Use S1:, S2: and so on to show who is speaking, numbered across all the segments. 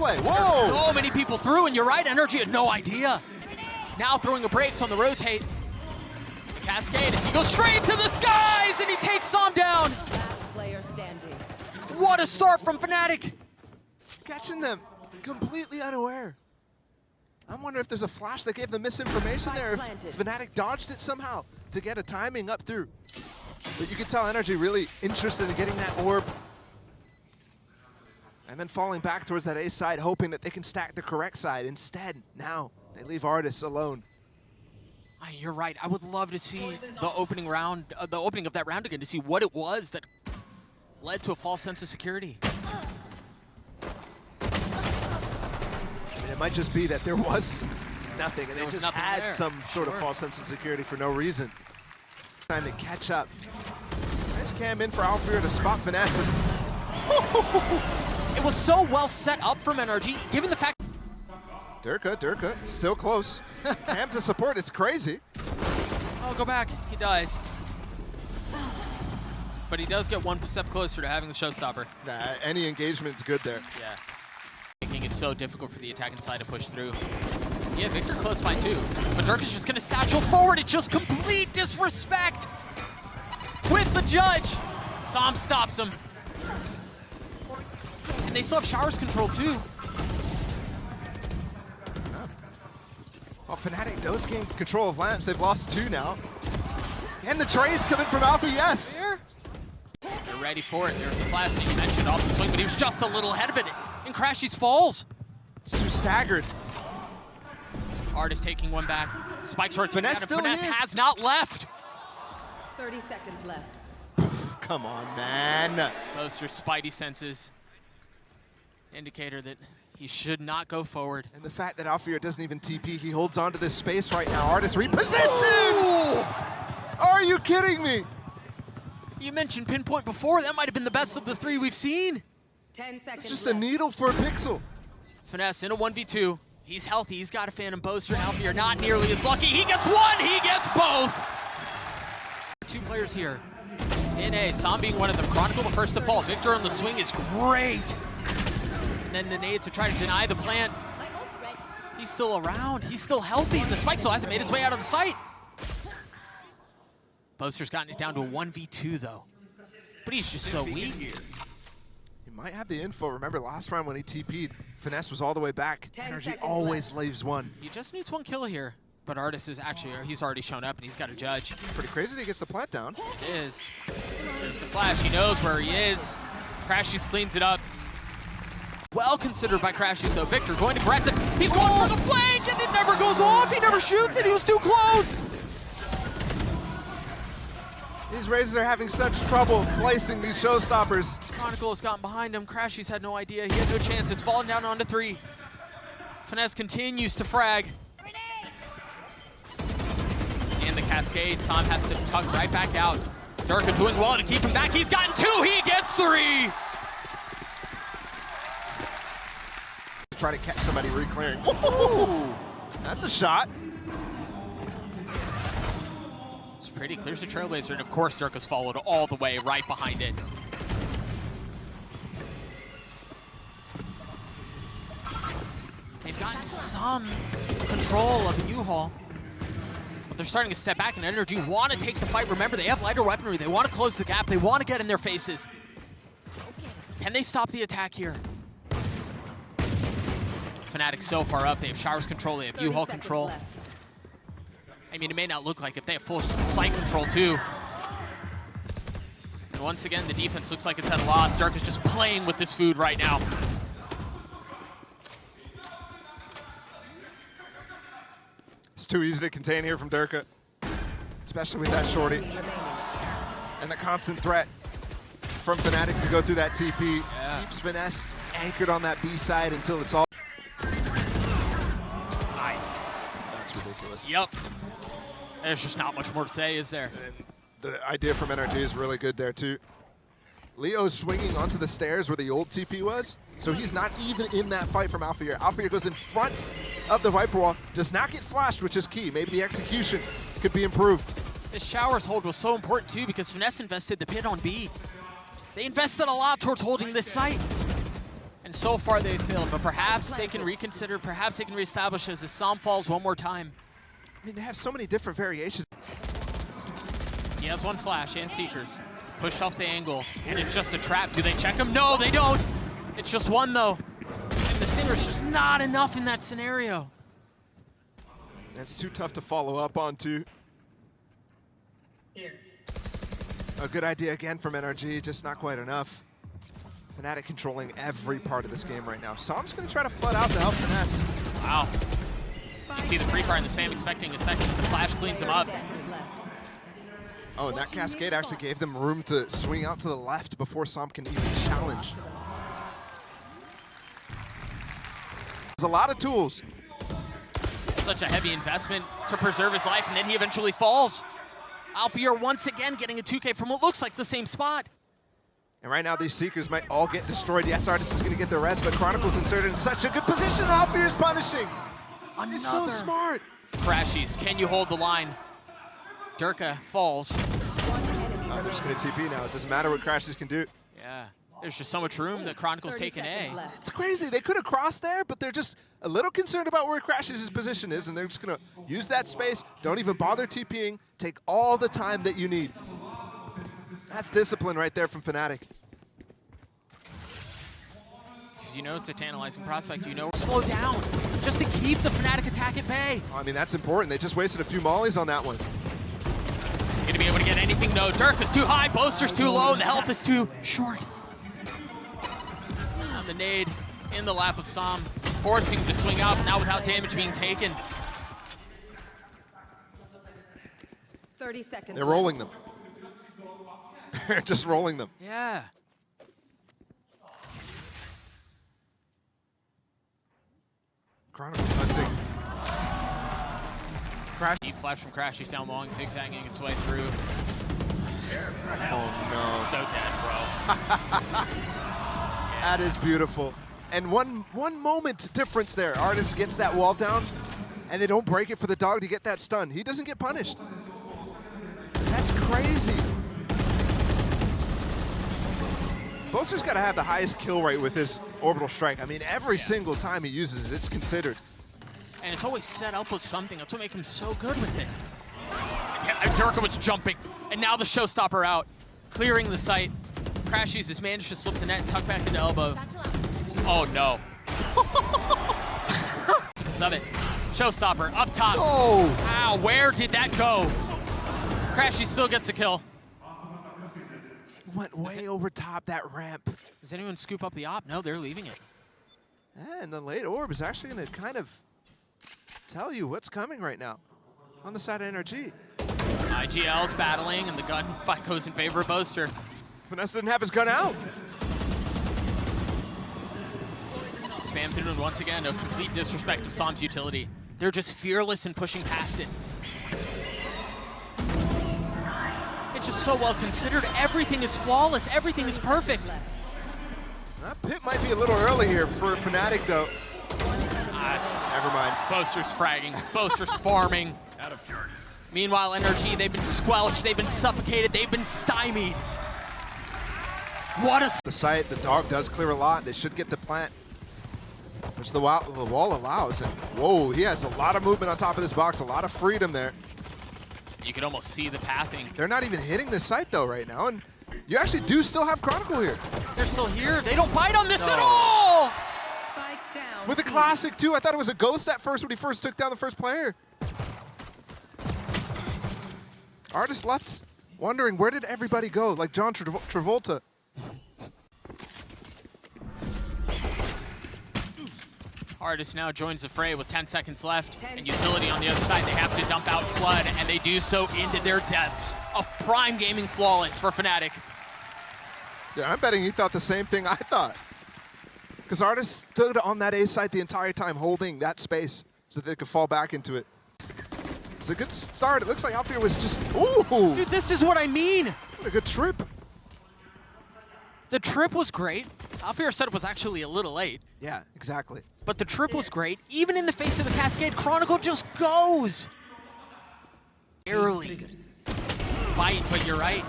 S1: play. Whoa!
S2: So many people through, and you're right, NRG had no idea. Now throwing the brakes on the rotate. Cascade as he goes straight to the skies, and he takes Sam down.
S3: Last player standing.
S2: What a start from Fnatic.
S1: Catching them completely unaware. I'm wondering if there's a flash that gave them misinformation there, if Fnatic dodged it somehow to get a timing up through. But you can tell NRG really interested in getting that orb. And then falling back towards that A side, hoping that they can stack the correct side. Instead, now they leave Artis alone.
S2: You're right. I would love to see the opening round, the opening of that round again, to see what it was that led to a false sense of security.
S1: I mean, it might just be that there was nothing, and they just had some sort of false sense of security for no reason. Time to catch up. Nice cam in for Alfir to spot finesse.
S2: It was so well set up from NRG, given the fact.
S1: Durka, still close. Cam to support, it's crazy.
S2: Oh, go back, he dies. But he does get one step closer to having the showstopper.
S1: Nah, any engagement's good there.
S2: Yeah. Making it so difficult for the attacking side to push through. Yeah, Victor close by too. But Dirk is just gonna satchel forward. It's just complete disrespect with the judge. Sam stops him. And they still have showers control too.
S1: Well, Fnatic does gain control of lamps. They've lost 2 now. And the trades coming from Alpha, yes.
S2: They're ready for it. There's a flash that you mentioned off the swing, but he was just a little ahead of it. And Crashies falls.
S1: It's too staggered.
S2: Artis taking one back. Spike short.
S1: Finesse still
S2: Finesse
S1: in.
S2: has not left.
S3: 30 seconds left.
S1: Come on, man.
S2: Those are Spidey senses. Indicator that he should not go forward.
S1: And the fact that Alfir doesn't even TP, he holds on to this space right now. Artis repositioned! Are you kidding me?
S2: You mentioned pinpoint before. That might have been the best of the 3 we've seen.
S3: 10 seconds
S1: It's just
S3: left.
S1: a needle for a pixel.
S2: Finesse in a 1v2. He's healthy. He's got a Phantom Boaster. Alfir not nearly as lucky. He gets one. He gets both. 2 players here. In A, Sam being one of them. Chronicle the first to fall. Victor on the swing is great. And then the nade to try to deny the plant. He's still around. He's still healthy. The spike still hasn't made his way out of the site. Boaster's gotten it down to a 1v2 though. But he's just so weak.
S1: He might have the info. Remember last round when he TP'd, Finesse was all the way back.
S3: 10
S1: NRG
S3: seconds
S1: always leaves one.
S2: He just needs 1 kill here. But Artis is actually, he's already shown up and he's got a judge.
S1: Pretty crazy that he gets the plant down.
S2: It is. There's the flash. He knows where he is. Crashies cleans it up. Well considered by Crashies, so Victor going aggressive. He's going for the flank and it never goes off. He never shoots it. He was too close.
S1: These Razors are having such trouble placing these showstoppers.
S2: Chronicle has gotten behind him. Crashies had no idea. He had no chance. It's falling down onto 3. Finesse continues to frag. And the Cascade. Sam has to tug right back out. Durka doing well to keep him back. He's gotten 2. He gets 3.
S1: Try to catch somebody re-clearing. Ooh, that's a shot.
S2: It's pretty. Clears the Trailblazer, and of course Durka's followed all the way right behind it. They've gotten some control of the U-Haul, but they're starting to step back, and NRG want to take the fight. Remember, they have lighter weaponry. They want to close the gap. They want to get in their faces. Can they stop the attack here? Fnatic so far up. They have showers control. They have U-Haul control.
S3: Left.
S2: I mean, it may not look like it. They have full site control too. And once again, the defense looks like it's at a loss. Dirk is just playing with this food right now.
S1: It's too easy to contain here from Durka, especially with that shorty. And the constant threat from Fnatic to go through that TP keeps Finesse anchored on that B side until it's all. That's ridiculous.
S2: Yep. There's just not much more to say, is there?
S1: And the idea from NRG is really good there too. Leo's swinging onto the stairs where the old TP was, so he's not even in that fight from Alfir. Alfir goes in front of the Viper Wall, does not get flashed, which is key. Maybe the execution could be improved.
S2: This showers hold was so important too because Finesse invested the pit on B. They invested a lot towards holding this site. And And so far they failed, but perhaps they can reconsider, perhaps they can reestablish as the Som falls one more time.
S1: I mean, they have so many different variations.
S2: He has one flash and Seekers. Push off the angle, and it's just a trap. Do they check him? No, they don't. It's just one, though. And the Sinner's just not enough in that scenario.
S1: That's too tough to follow up on, too. A good idea again from NRG, just not quite enough. Fnatic controlling every part of this game right now. Som's going to try to flood out to help finesse.
S2: Wow. You see the pre-fire in the spam expecting a second. The flash cleans him up.
S1: Oh, and that cascade actually gave them room to swing out to the left before Som can even challenge. There's a lot of tools.
S2: Such a heavy investment to preserve his life, and then he eventually falls. Alfier once again getting a 2K from what looks like the same spot.
S1: And right now, these Seekers might all get destroyed. Yes, Artist is going to get the rest, but Chronicle's inserted in such a good position. Alfier's punishing. He's so smart.
S2: Crashies, can you hold the line? Durka falls.
S1: They're just going to TP now. It doesn't matter what Crashies can do.
S2: Yeah, there's just so much room that Chronicle's taking A.
S1: It's crazy. They could have crossed there, but they're just a little concerned about where Crashies' position is, and they're just going to use that space. Don't even bother TPing. Take all the time that you need. That's discipline right there from Fnatic.
S2: You know it's a tantalizing prospect. You know, slow down just to keep the Fnatic attack at bay.
S1: I mean, that's important. They just wasted a few mollies on that one.
S2: He's going to be able to get anything. No, Durka's too high, Boaster's too low, and the health is too short. And the nade in the lap of Som, forcing him to swing out, now without damage being taken.
S3: 30 seconds.
S1: They're rolling them. They're just rolling them.
S2: Yeah.
S1: Chronicle's hunting. Crash.
S2: Deep flash from Crash. He's down long, zigzagging its way through.
S1: Oh
S2: So dead, bro.
S1: That is beautiful. And one moment difference there. Artist gets that wall down, and they don't break it for the dog to get that stun. He doesn't get punished. That's crazy. Boaster's got to have the highest kill rate with his orbital strike. I mean, every single time he uses it, it's considered.
S2: And it's always set up with something. That's what makes him so good with it. Durka was jumping, and now the showstopper out, clearing the site. Crashies has managed to slip the net and tuck back into elbow. Oh no. Of it. Showstopper up top.
S1: Oh!
S2: Wow, where did that go? Crashies still gets a kill.
S1: Went way over top that ramp.
S2: Does anyone scoop up the op? No, they're leaving it.
S1: And the late orb is actually going to kind of tell you what's coming right now on the side of NRG.
S2: IGL's battling, and the gun fight goes in favor of Boaster.
S1: Finesse didn't have his gun out.
S2: Spam through once again, a complete disrespect of Som's utility. They're just fearless in pushing past it. It's just so well considered. Everything is flawless. Everything is perfect.
S1: That pit might be a little early here for Fnatic, though. Never mind.
S2: Boaster's fragging. Boaster's farming. Meanwhile, NRG, they've been squelched. They've been suffocated. They've been stymied. What a...
S1: The site, the dog does clear a lot. They should get the plant, which the wall allows. And whoa, he has a lot of movement on top of this box. A lot of freedom there.
S2: You can almost see the pathing.
S1: They're not even hitting this site, though, right now. And you actually do still have Chronicle here.
S2: They're still here. They don't bite on this at all!
S3: Spike down.
S1: With a classic, too. I thought it was a ghost at first when he first took down the first player. Artist left wondering, where did everybody go? Like John Travolta.
S2: Artist now joins the fray with 10 seconds left, and utility on the other side. They have to dump out Flood, and they do so into their deaths. A prime gaming flawless for Fnatic.
S1: Yeah, I'm betting he thought the same thing I thought. Because Artist stood on that A site the entire time, holding that space so that they could fall back into it. It's a good start. It looks like Alfier was just, ooh!
S2: Dude, this is what I mean.
S1: What a good trip.
S2: The trip was great. Alfier's setup was actually a little late.
S1: Yeah, exactly.
S2: But the trip was great. Even in the face of the Cascade, Chronicle just goes. Barely. Fight, but you're right.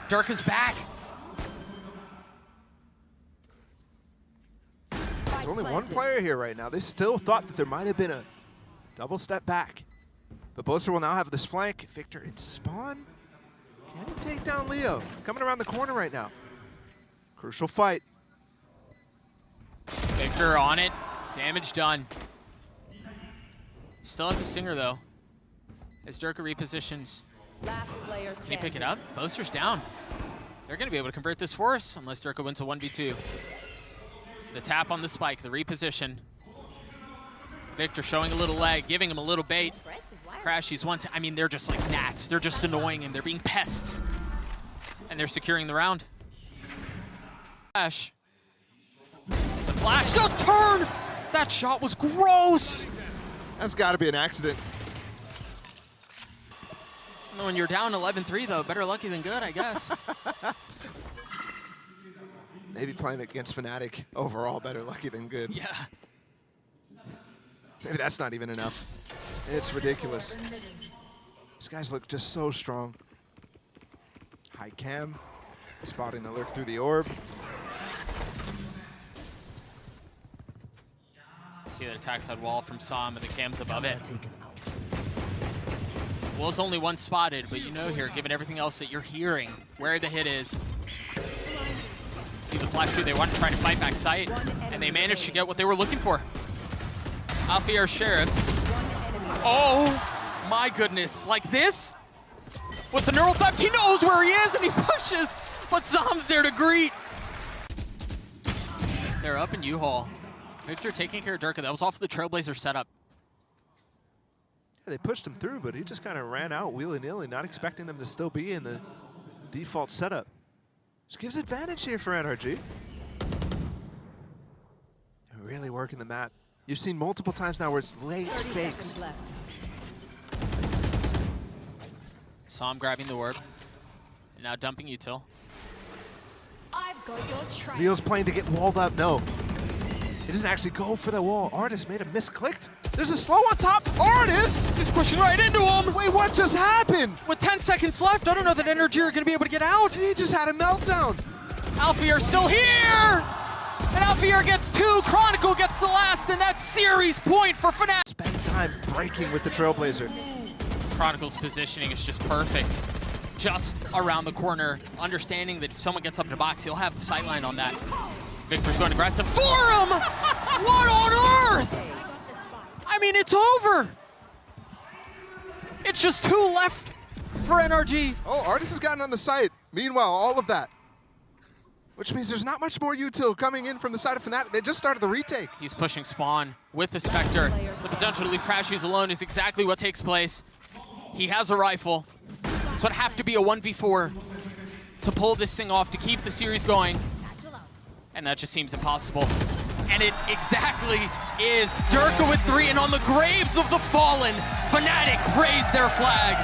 S2: Durka's back.
S1: There's only one player here right now. They still thought that there might have been a double step back. But Boaster will now have this flank. Victor in spawn. Can he take down Leo? Coming around the corner right now. Crucial fight.
S2: Victor on it. Damage done. Still has a stinger though. As Durka repositions.
S3: Last player
S2: Can he pick it up? Boaster's down. They're going to be able to convert this for us unless Durka wins a 1v2. The tap on the spike, the reposition. Victor showing a little leg, giving him a little bait. Crashies one I mean, they're just like gnats. They're just annoying him. They're being pests. And they're securing the round. Flash. The flash, the turn! That shot was gross!
S1: That's got to be an accident.
S2: When you're down 11-3 though, better lucky than good, I guess.
S1: Maybe playing against Fnatic overall better lucky than good.
S2: Yeah.
S1: Maybe that's not even enough. It's ridiculous. These guys look just so strong. High cam, spotting the lurk through the orb.
S2: See that attack side wall from Sam, and the cam's above it. Will's only one spotted, but you know here, given everything else that you're hearing, where the hit is. See the flash through, they want to try to fight back sight, and they managed to get what they were looking for. Alfier Sheriff. Oh my goodness, like this? With the neural theft, he knows where he is and he pushes, but Zam's there to greet. They're up in U-Haul. Victor taking care of Durka, that was off the Trailblazer setup.
S1: Yeah, they pushed him through, but he just kind of ran out willy-nilly, not expecting them to still be in the default setup. Just gives advantage here for NRG. They're really working the map. You've seen multiple times now where it's late fakes.
S2: Sam grabbing the orb, and now dumping util.
S4: I've got your trail.
S1: Leo's playing to get walled up. No. He doesn't actually go for the wall. Artis made a misclicked. There's a slow on top. Artis!
S2: He's pushing right into him!
S1: Wait, what just happened?
S2: With 10 seconds left, I don't know that NRG are going to be able to get out.
S1: He just had a meltdown.
S2: Alfier still here! And Alfier gets two, Chronicle gets the last, and that's series point for Fnatic.
S1: Spend time breaking with the Trailblazer.
S2: Chronicle's positioning is just perfect. Just around the corner, understanding that if someone gets up in the box, he'll have the sightline on that. Victor's going aggressive for him! What on earth? I mean, it's over. It's just two left for NRG.
S1: Oh, Artis has gotten on the site. Meanwhile, all of that. Which means there's not much more util coming in from the side of Fnatic. They just started the retake.
S2: He's pushing Spawn with the Spectre. The potential to leave Crashies alone is exactly what takes place. He has a rifle. So it'd have to be a 1v4 to pull this thing off, to keep the series going. And that just seems impossible. And it exactly is. Durka with 3, and on the graves of the fallen, Fnatic raise their flag.